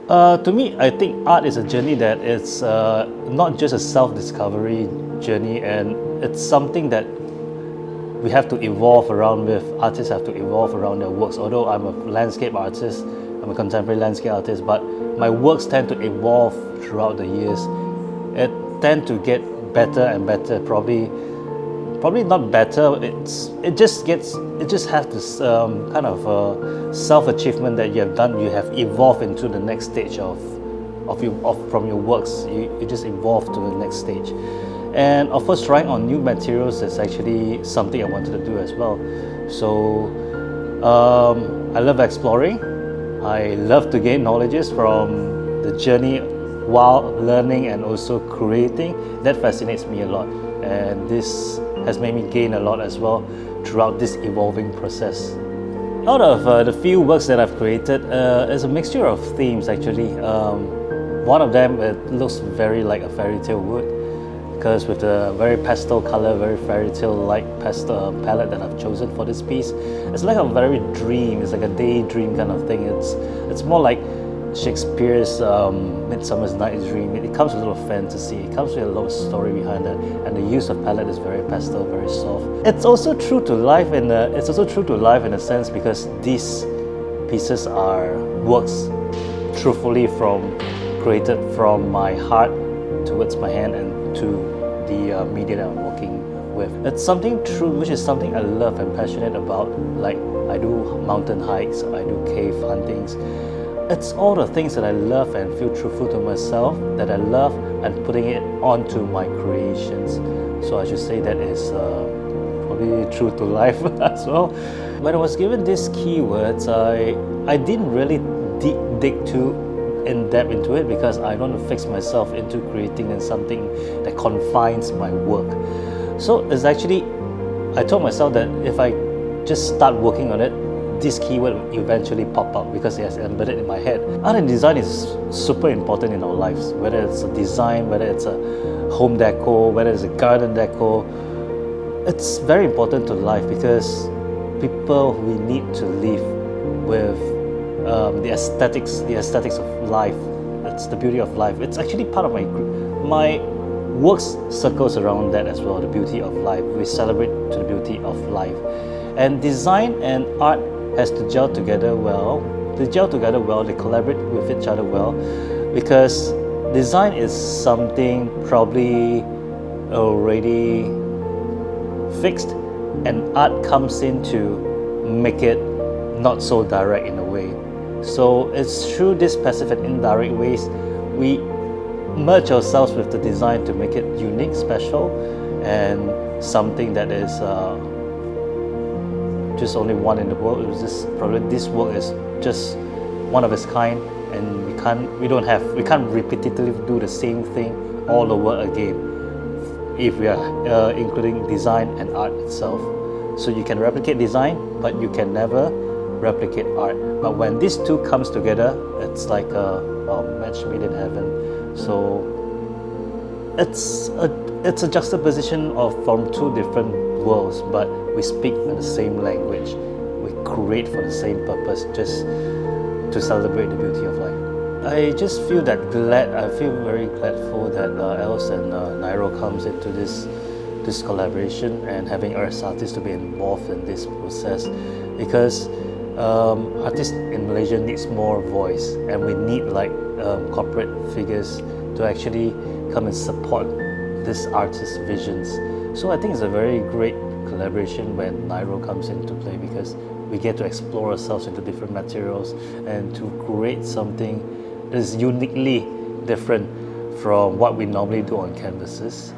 To me, I think art is a journey that is not just a self-discovery journey, and it's something that we have to evolve around with. Artists have to evolve around their works. Although I'm a landscape artist, I'm a contemporary landscape artist, but my works tend to evolve throughout the years. It tend to get better and better. Probably not better. It just has this kind of self achievement that you have done. You have evolved into the next stage from your works. You just evolve to the next stage. And of course, trying on new materials is actually something I wanted to do as well. So I love exploring. I love to gain knowledges from the journey while learning and also creating. That fascinates me a lot, and this has made me gain a lot as well throughout this evolving process. Out of the few works that I've created, it's a mixture of themes actually. One of them, it looks very like a fairy tale would, because with the very pastel color, very fairy tale-like pastel palette that I've chosen for this piece, it's like a very dream. It's like a daydream kind of thing. It's more like Shakespeare's Midsummer's Night's Dream. It comes with a little fantasy. It comes with a lot of story behind it, and the use of palette is very pastel, very soft. It's also true to life in a sense, because these pieces are works truthfully created from my heart towards my hand and to the media that I'm working with. It's something true, which is something I love and passionate about. Like, I do mountain hikes, I do cave huntings. It's all the things that I love and feel truthful to myself that I love, and putting it onto my creations. So I should say that is probably true to life as well. When I was given these keywords, I didn't really dig too in depth into it, because I don't want to fix myself into creating in something that confines my work. So it's actually, I told myself that if I just start working on it, this keyword will eventually pop up because it has embedded in my head. Art and design is super important in our lives, whether it's a design, whether it's a home decor, whether it's a garden decor. It's very important to life, because people, we need to live with the aesthetics of life. It's the beauty of life. It's actually part of my works circles around that as well, the beauty of life. We celebrate to the beauty of life. And design and art has to gel together well. They collaborate with each other well, because design is something probably already fixed, and art comes in to make it not so direct in a way. So it's through these passive and indirect ways we merge ourselves with the design to make it unique, special, and something that is just only one in the world. It was just probably this work is just one of its kind, and we can't repetitively do the same thing all over again if we are including design and art itself. So you can replicate design, but you can never replicate art. But when these two comes together, it's like a match made in heaven. So it's a juxtaposition from two different worlds, but we speak the same language. We create for the same purpose, just to celebrate the beauty of life. I just feel I feel very gladful that Els and Niro comes into this collaboration, and having us artists to be involved in this process, because artists in Malaysia needs more voice, and we need corporate figures to actually come and support this artist's visions. So I think it's a very great collaboration when Niro comes into play, because we get to explore ourselves into different materials and to create something that is uniquely different from what we normally do on canvases.